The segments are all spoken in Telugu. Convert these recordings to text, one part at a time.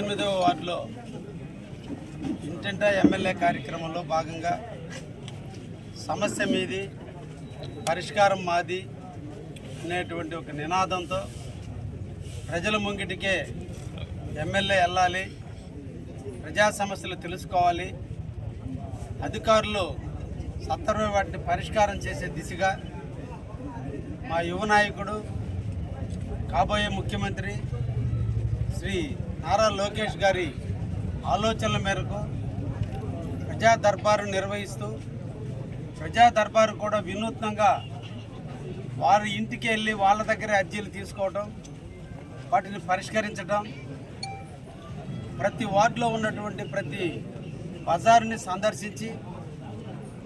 18వ వార్డులో ఇంటింటా ఎమ్మెల్యే కార్యక్రమంలో భాగంగా సమస్య మీది పరిష్కారం మాది అనేటువంటి ఒక నినాదంతో ప్రజల ముంగిటికే ఎమ్మెల్యే వెళ్ళాలి, ప్రజా సమస్యలు తెలుసుకోవాలి, అధికారులు సత్వరమే వాటిని పరిష్కారం చేసే దిశగా మా యువ నాయకుడు కాబోయే ముఖ్యమంత్రి శ్రీ నారా లోకేష్ గారి ఆలోచనల మేరకు ప్రజా దర్బారు నిర్వహిస్తూ ప్రజా దర్బారు కూడా వినూత్నంగా వారి ఇంటికి వెళ్ళి వాళ్ళ దగ్గరే అర్జీలు తీసుకోవడం, వాటిని పరిష్కరించడం, ప్రతి వార్డులో ఉన్నటువంటి ప్రతి బజారుని సందర్శించి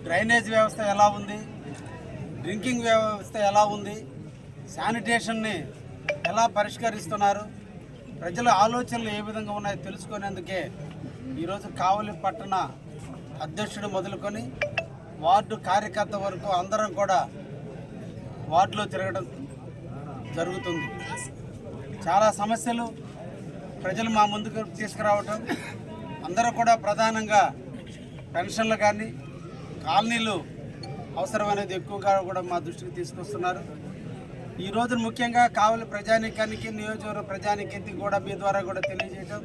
డ్రైనేజ్ వ్యవస్థ ఎలా ఉంది, డ్రింకింగ్ వ్యవస్థ ఎలా ఉంది, శానిటేషన్ని ఎలా పరిష్కరిస్తున్నారు, ప్రజల ఆలోచనలు ఏ విధంగా ఉన్నాయో తెలుసుకునేందుకే ఈరోజు కావలి పట్టణ అధ్యక్షుడు మొదలుకొని వార్డు కార్యకర్త వరకు అందరం కూడా వార్డులో తిరగడం జరుగుతుంది. చాలా సమస్యలు ప్రజలు మా ముందుకు తీసుకురావటం, అందరూ కూడా ప్రధానంగా పెన్షన్లు కానీ కాలనీలు అవసరమనేది ఎక్కువగా కూడా మా దృష్టికి తీసుకొస్తున్నారు. ఈ రోజు ముఖ్యంగా కావలి ప్రజానీకానికి, నియోజకవర్గ ప్రజానీకానికి కూడా మీ ద్వారా కూడా తెలియజేయడం,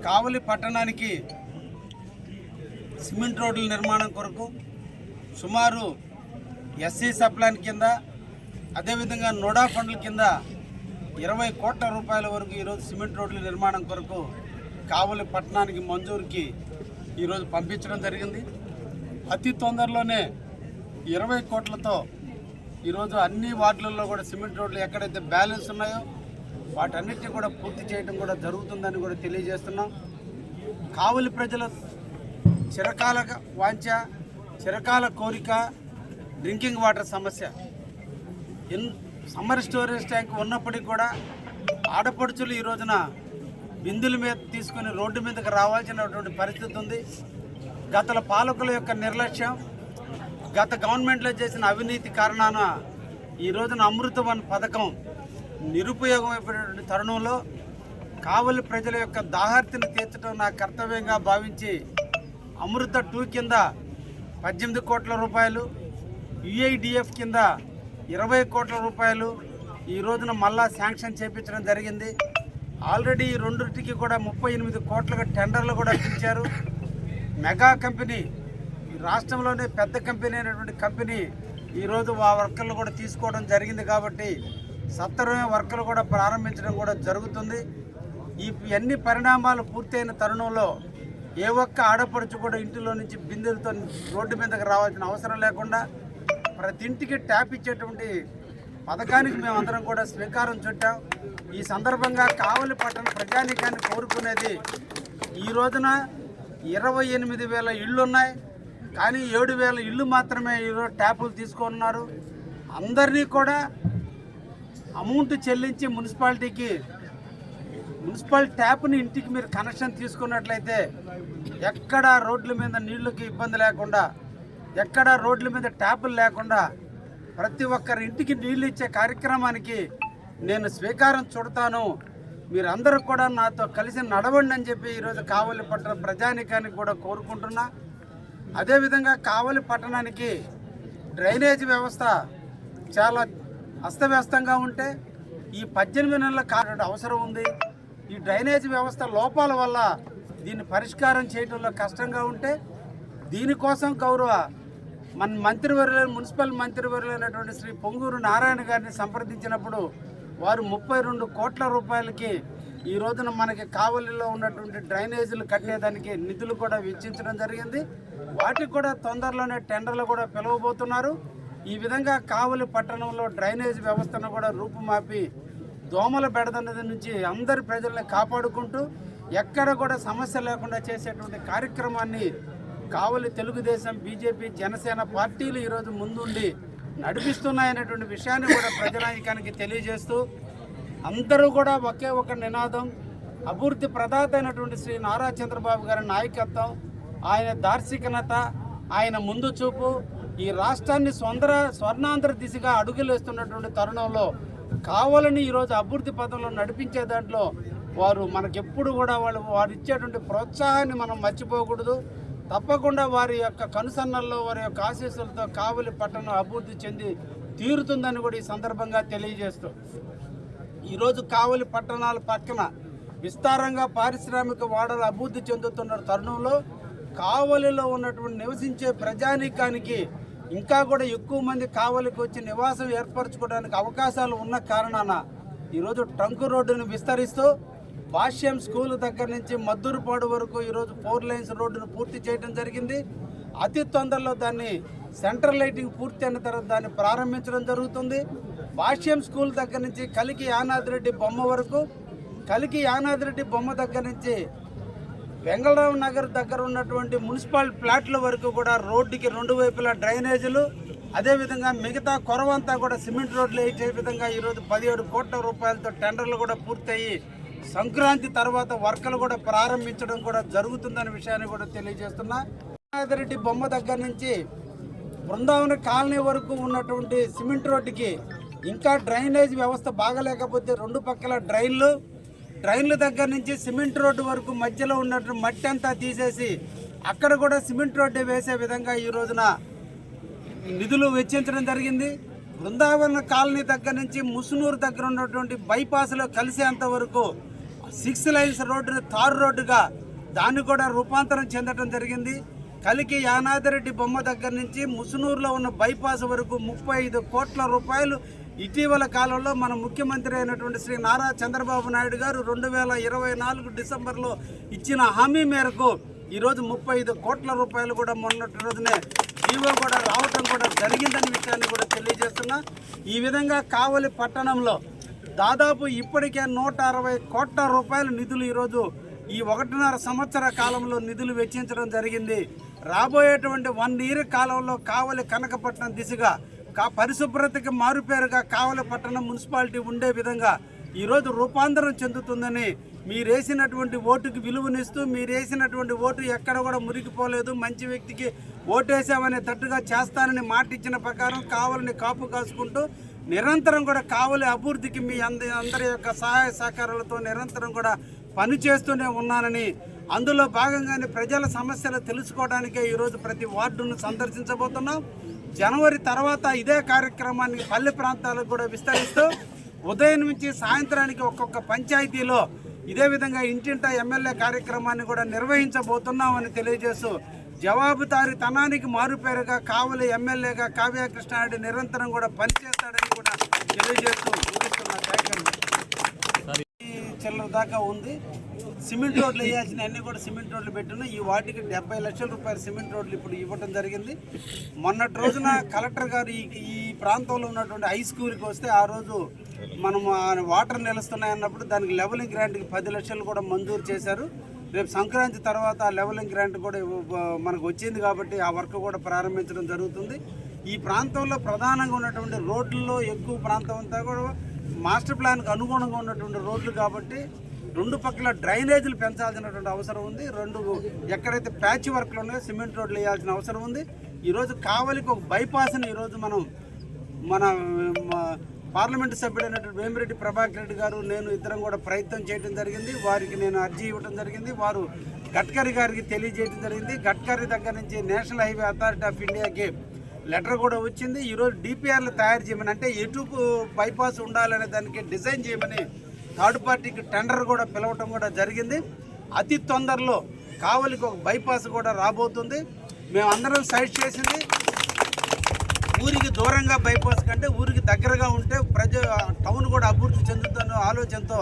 కావలి పట్టణానికి సిమెంట్ రోడ్ల నిర్మాణం కొరకు సుమారు ఎస్సీ సప్లాన్ కింద, అదేవిధంగా నోడా ఫండ్ల కింద 20 కోట్ల రూపాయల వరకు ఈరోజు సిమెంట్ రోడ్ల నిర్మాణం కొరకు కావలి పట్టణానికి మంజూరుకి ఈరోజు పంపించడం జరిగింది. అతి తొందరలోనే 20 కోట్లతో ఈరోజు అన్ని వార్డులలో కూడా సిమెంట్ రోడ్లు ఎక్కడైతే బ్యాలెన్స్ ఉన్నాయో వాటన్నిటిని కూడా పూర్తి చేయడం కూడా జరుగుతుందని కూడా తెలియజేస్తున్నాం. కావలి ప్రజల చిరకాల వాంఛ, చిరకాల కోరిక డ్రింకింగ్ వాటర్ సమస్య. సమ్మర్ స్టోరేజ్ ట్యాంక్ ఉన్నప్పటికీ కూడా ఆడపడుచులు ఈ రోజున బిందుల మీద తీసుకుని రోడ్డు మీదకి రావాల్సినటువంటి పరిస్థితి ఉంది. గత పాలకుల యొక్క నిర్లక్ష్యం, గత గవర్నమెంట్లో చేసిన అవినీతి కారణాన ఈ రోజున అమృతవన్ పథకం నిరుపయోగం అయిపోయినటువంటి తరుణంలో కావలి ప్రజల యొక్క దాహార్తిని తీర్చడం నా కర్తవ్యంగా భావించి అమృత 2 కింద 18 కోట్ల రూపాయలు, యుఐడిఎఫ్ కింద 20 కోట్ల రూపాయలు ఈ రోజున మళ్ళా శాంక్షన్ చేయించడం జరిగింది. ఆల్రెడీ ఈ రెండింటికి కూడా 38 కోట్లుగా టెండర్లు కూడా పిలిచారు. మెగా కంపెనీ, రాష్ట్రంలోనే పెద్ద కంపెనీ అయినటువంటి కంపెనీ ఈరోజు ఆ వర్కర్లు కూడా తీసుకోవడం జరిగింది. కాబట్టి సత్వరమే వర్కర్లు కూడా ప్రారంభించడం కూడా జరుగుతుంది. ఈ అన్ని పరిణామాలు పూర్తయిన తరుణంలో ఏ ఒక్క ఆడపడుచు కూడా ఇంటిలో నుంచి బిందెలతో రోడ్డు మీదకి రావాల్సిన అవసరం లేకుండా ప్రతి ఇంటికి ట్యాప్ ఇచ్చేటువంటి పథకానికి మేమందరం కూడా స్వీకారం చుట్టాం. ఈ సందర్భంగా కావలి పట్టణ ప్రజానీకాన్ని కోరుకునేది, ఈ రోజున 28,000 ఇళ్ళు ఉన్నాయి, కానీ 7,000 ఇళ్ళు మాత్రమే ఈరోజు ట్యాపులు తీసుకున్నారు. అందరినీ కూడా అమౌంట్ చెల్లించి మున్సిపల్ ట్యాప్ని ఇంటికి మీరు కనెక్షన్ తీసుకున్నట్లయితే ఎక్కడ రోడ్ల మీద నీళ్ళకి ఇబ్బంది లేకుండా, ఎక్కడ రోడ్ల మీద ట్యాపులు లేకుండా ప్రతి ఒక్కరి ఇంటికి నీళ్ళు ఇచ్చే కార్యక్రమానికి నేను స్వీకారం చుడతాను. మీరందరూ కూడా నాతో కలిసి నడవండి అని చెప్పి ఈరోజు కావలి పట్టణ ప్రజానీకానికి కూడా కోరుకుంటున్నా. అదేవిధంగా కావలి పట్టణానికి డ్రైనేజ్ వ్యవస్థ చాలా అస్తవ్యస్తంగా ఉంటే ఈ 18 నెలల కాలం అవసరం ఉంది. ఈ డ్రైనేజ్ వ్యవస్థ లోపాల వల్ల దీన్ని పరిష్కారం చేయడంలో కష్టంగా ఉంటే దీనికోసం గౌరవ మన మంత్రివర్యులు, మున్సిపల్ మంత్రివర్యులైనటువంటి శ్రీ పొంగూరు నారాయణ గారిని సంప్రదించినప్పుడు వారు 32 కోట్ల రూపాయలకి ఈ రోజున మనకి కావలిలో ఉన్నటువంటి డ్రైనేజీలు కట్టేదానికి నిధులు కూడా వెచ్చించడం జరిగింది. వాటికి కూడా తొందరలోనే టెండర్లు కూడా పిలవబోతున్నారు. ఈ విధంగా కావలి పట్టణంలో డ్రైనేజ్ వ్యవస్థను కూడా రూపుమాపి దోమల బెడదన్నది నుంచి అందరి ప్రజల్ని కాపాడుకుంటూ ఎక్కడ కూడా సమస్య లేకుండా చేసేటువంటి కార్యక్రమాన్ని కావలి తెలుగుదేశం, బీజేపీ, జనసేన పార్టీలు ఈరోజు ముందుండి నడిపిస్తున్నాయనేటువంటి విషయాన్ని కూడా ప్రజానీకానికి తెలియజేస్తూ అందరూ కూడా ఒకే ఒక నినాదం, అభివృద్ధి ప్రదాత అయినటువంటి శ్రీ నారా చంద్రబాబు గారి నాయకత్వం, ఆయన దార్శనికత, ఆయన ముందు చూపు ఈ రాష్ట్రాన్ని స్వర్ణాంధ్ర దిశగా అడుగులేస్తున్నటువంటి తరుణంలో కావాలని ఈరోజు అభివృద్ధి పథంలో నడిపించే దాంట్లో వారు మనకెప్పుడు కూడా వారు ఇచ్చేటువంటి ప్రోత్సాహాన్ని మనం మర్చిపోకూడదు. తప్పకుండా వారి యొక్క కనుసన్నల్లో వారి యొక్క ఆశీస్సులతో కావలి పట్టణం అభివృద్ధి చెంది తీరుతుందని కూడా ఈ సందర్భంగా తెలియజేస్తూ, ఈరోజు కావలి పట్టణాల పక్కన విస్తారంగా పారిశ్రామిక వాడలు అభివృద్ధి చెందుతున్న తరుణంలో కావలిలో ఉన్నటువంటి నివసించే ప్రజానీకానికి ఇంకా కూడా ఎక్కువ మంది కావలికి వచ్చి నివాసం ఏర్పరచుకోవడానికి అవకాశాలు ఉన్న కారణాన ఈరోజు ట్రంక్ రోడ్డును విస్తరిస్తూ భాష్యం స్కూల్ దగ్గర నుంచి మద్దూరుపాడు వరకు ఈరోజు 4 లైన్స్ రోడ్డును పూర్తి చేయడం జరిగింది. అతి తొందరలో దాన్ని సెంట్రల్ లైటింగ్ పూర్తి అయిన తర్వాత దాన్ని ప్రారంభించడం జరుగుతుంది. భాష్యం స్కూల్ దగ్గర నుంచి కలికి యానాదిరెడ్డి బొమ్మ వరకు, కలికి యానాదిరెడ్డి బొమ్మ దగ్గర నుంచి వెంగళరావు నగర్ దగ్గర ఉన్నటువంటి మున్సిపల్ ప్లాట్ల వరకు కూడా రోడ్డుకి 2 వైపులా డ్రైనేజీలు, అదేవిధంగా మిగతా కొరవంతా కూడా సిమెంట్ రోడ్లు వేసే విధంగా ఈరోజు 17 కోట్ల రూపాయలతో టెండర్లు కూడా పూర్తయి సంక్రాంతి తర్వాత వర్కలు కూడా ప్రారంభించడం కూడా జరుగుతుందనే విషయాన్ని కూడా తెలియజేస్తున్నా. యానాదిరెడ్డి బొమ్మ దగ్గర నుంచి బృందావన కాలనీ వరకు ఉన్నటువంటి సిమెంట్ రోడ్డుకి ఇంకా డ్రైనేజ్ వ్యవస్థ బాగలేకపోతే 2 పక్కల డ్రైన్ల దగ్గర నుంచి సిమెంట్ రోడ్డు వరకు మధ్యలో ఉన్నటువంటి మట్టి అంతా తీసేసి అక్కడ కూడా సిమెంట్ రోడ్డు వేసే విధంగా ఈ రోజున నిధులు వెచ్చించడం జరిగింది. బృందావన కాలనీ దగ్గర నుంచి ముసునూరు దగ్గర ఉన్నటువంటి బైపాస్లో కలిసేంత వరకు 6 లైన్స్ రోడ్డును తారు రోడ్డుగా దాన్ని కూడా రూపాంతరం చెందడం జరిగింది. కలికి యానాదిరెడ్డి బొమ్మ దగ్గర నుంచి ముసునూరులో ఉన్న బైపాస్ వరకు 35 కోట్ల రూపాయలు ఇటీవల కాలంలో మన ముఖ్యమంత్రి అయినటువంటి శ్రీ నారా చంద్రబాబు నాయుడు గారు 2024 డిసెంబర్లో ఇచ్చిన హామీ మేరకు ఈరోజు 35 కోట్ల రూపాయలు కూడా మొన్నటి రోజునే జీవో కూడా రావటం కూడా జరిగిందనే విషయాన్ని కూడా తెలియజేస్తున్నా. ఈ విధంగా కావలి పట్టణంలో దాదాపు ఇప్పటికే 160 కోట్ల రూపాయల నిధులు ఈరోజు ఈ 1.5 సంవత్సర కాలంలో నిధులు వెచ్చించడం జరిగింది. రాబోయేటువంటి 1 ఇయర్ కాలంలో కావలి కనకపట్నం దిశగా పరిశుభ్రతకి మారుపేరుగా కావలి పట్టణం మున్సిపాలిటీ ఉండే విధంగా ఈరోజు రూపాంతరం చెందుతుందని, మీరేసినటువంటి ఓటుకి విలువనిస్తూ, మీరేసినటువంటి ఓటు ఎక్కడ కూడా మురిగిపోలేదు, మంచి వ్యక్తికి ఓటేసామనే తట్టుగా చేస్తానని మాట ఇచ్చిన ప్రకారం కావలిని కాపు కాసుకుంటూ నిరంతరం కూడా కావలి అభివృద్ధికి మీ అందరి యొక్క సహాయ సహకారాలతో నిరంతరం కూడా పనిచేస్తూనే ఉన్నానని, అందులో భాగంగానే ప్రజల సమస్యలు తెలుసుకోవడానికే ఈరోజు ప్రతి వార్డును సందర్శించబోతున్నాం. జనవరి తర్వాత ఇదే కార్యక్రమాన్ని పల్లె ప్రాంతాలకు కూడా విస్తరిస్తూ ఉదయం నుంచి సాయంత్రానికి ఒక్కొక్క పంచాయతీలో ఇదే విధంగా ఇంటింటా ఎమ్మెల్యే కార్యక్రమాన్ని కూడా నిర్వహించబోతున్నామని తెలియజేస్తూ, జవాబుదారీతనానికి మారుపేరుగా కావలి ఎమ్మెల్యేగా కావ్య కృష్ణారెడ్డి నిరంతరం కూడా పనిచేస్తాడని కూడా తెలియజేస్తూ చిల్లర దాకా ఉంది. సిమెంట్ రోడ్లు వేయాల్సిన అన్ని కూడా సిమెంట్ రోడ్లు పెట్టిన ఈ వాటికి 70 లక్షల రూపాయల సిమెంట్ రోడ్లు ఇప్పుడు ఇవ్వడం జరిగింది. మొన్నటి రోజున కలెక్టర్ గారు ఈ ప్రాంతంలో ఉన్నటువంటి హై స్కూల్కి వస్తే ఆ రోజు మనం వాటర్ నిలుస్తున్నాయన్నప్పుడు దానికి లెవెలింగ్ గ్రాంట్కి 10 లక్షలు కూడా మంజూరు చేశారు. రేపు సంక్రాంతి తర్వాత ఆ లెవెలింగ్ గ్రాంట్ కూడా మనకు వచ్చింది కాబట్టి ఆ వర్క్ కూడా ప్రారంభించడం జరుగుతుంది. ఈ ప్రాంతంలో ప్రధానంగా ఉన్నటువంటి రోడ్లలో ఎక్కువ ప్రాంతం అంతా కూడా మాస్టర్ ప్లాన్కి అనుగుణంగా ఉన్నటువంటి రోడ్లు కాబట్టి 2 పక్కల డ్రైనేజీలు పెంచాల్సినటువంటి అవసరం ఉంది. ఎక్కడైతే ప్యాచ్ వర్క్లు ఉన్నాయో సిమెంట్ రోడ్లు వేయాల్సిన అవసరం ఉంది. ఈరోజు కావలికి ఒక బైపాస్ని ఈరోజు మన పార్లమెంటు సభ్యుడైనటువంటి వేమిరెడ్డి ప్రభాకర్ రెడ్డి గారు నేను ఇద్దరం కూడా ప్రయత్నం చేయడం జరిగింది. వారికి నేను అర్జీ ఇవ్వడం జరిగింది. వారు గడ్కరీ గారికి తెలియజేయడం జరిగింది. గడ్కరీ దగ్గర నుంచి నేషనల్ హైవే అథారిటీ ఆఫ్ ఇండియాకి లెటర్ కూడా వచ్చింది. ఈరోజు డిపిఆర్లు తయారు చేయమని, అంటే ఎటు బైపాస్ ఉండాలనే దానికి డిజైన్ చేయమని థర్డ్ పార్టీకి టెండర్ కూడా పిలవటం కూడా జరిగింది. అతి తొందరలో కావలికి ఒక బైపాస్ కూడా రాబోతుంది. మేమందరం సైడ్ చేసింది ఊరికి దూరంగా బైపాస్ కంటే ఊరికి దగ్గరగా ఉంటే టౌన్ కూడా అభివృద్ధి చెందుతున్న ఆలోచనతో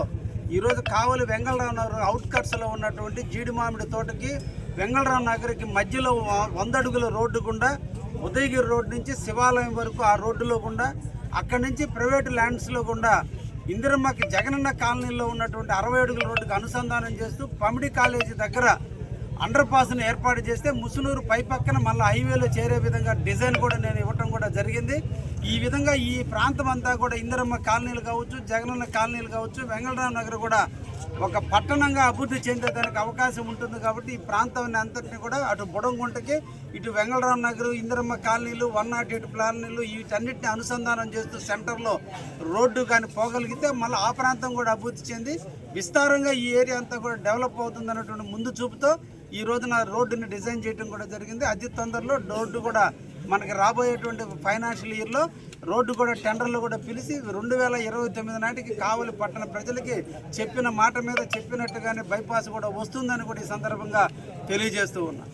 ఈరోజు కావలి వెంగళరావు నగర్ అవుట్కట్స్లో ఉన్నటువంటి జీడి మామిడి తోటకి వెంగళరావు నగర్కి మధ్యలో 100 అడుగుల రోడ్డు గుండా ఉదయగిరి రోడ్డు నుంచి శివాలయం వరకు ఆ రోడ్డులో గుండా, అక్కడి నుంచి ప్రైవేటు ల్యాండ్స్లో గుండా ఇందిరమ్మకి జగనన్న కాలనీలో ఉన్నటువంటి 60 అడుగుల రోడ్డుకి అనుసంధానం చేస్తూ పమిడి కాలేజీ దగ్గర అండర్ పాస్ను ఏర్పాటు చేస్తే ముసునూరు పై పక్కన మళ్ళీ హైవేలో చేరే విధంగా డిజైన్ కూడా నేను ఇవ్వటం కూడా జరిగింది. ఈ విధంగా ఈ ప్రాంతం అంతా కూడా ఇందిరమ్మ కాలనీలు కావచ్చు, జగనన్న కాలనీలు కావచ్చు, వెంగళరావు నగర్ కూడా ఒక పట్టణంగా అభివృద్ధి చెందేదానికి అవకాశం ఉంటుంది. కాబట్టి ఈ ప్రాంతాన్ని అంతటిని కూడా అటు బుడంగుంటకి, ఇటు వెంగళరావు నగర్, ఇందిరమ్మ కాలనీలు, 108 కాలనీలు వీటన్నిటిని అనుసంధానం చేస్తూ సెంటర్లో రోడ్డు కానీ పోగలిగితే మళ్ళీ ఆ ప్రాంతం కూడా అభివృద్ధి చెంది విస్తారంగా ఈ ఏరియా అంతా కూడా డెవలప్ అవుతుంది అన్నటువంటి ముందు చూపుతో ఈ రోజున రోడ్డుని డిజైన్ చేయడం కూడా జరిగింది. అతి తొందరలో రోడ్డు కూడా మనకి రాబోయేటువంటి ఫైనాన్షియల్ ఇయర్లో రోడ్డు కూడా టెండర్లు కూడా పిలిచి 2029 నాటికి కావలి పట్టణ ప్రజలకి చెప్పిన మాట మీద చెప్పినట్టుగానే బైపాస్ కూడా వస్తుందని కూడా ఈ సందర్భంగా తెలియజేస్తూ ఉన్నా.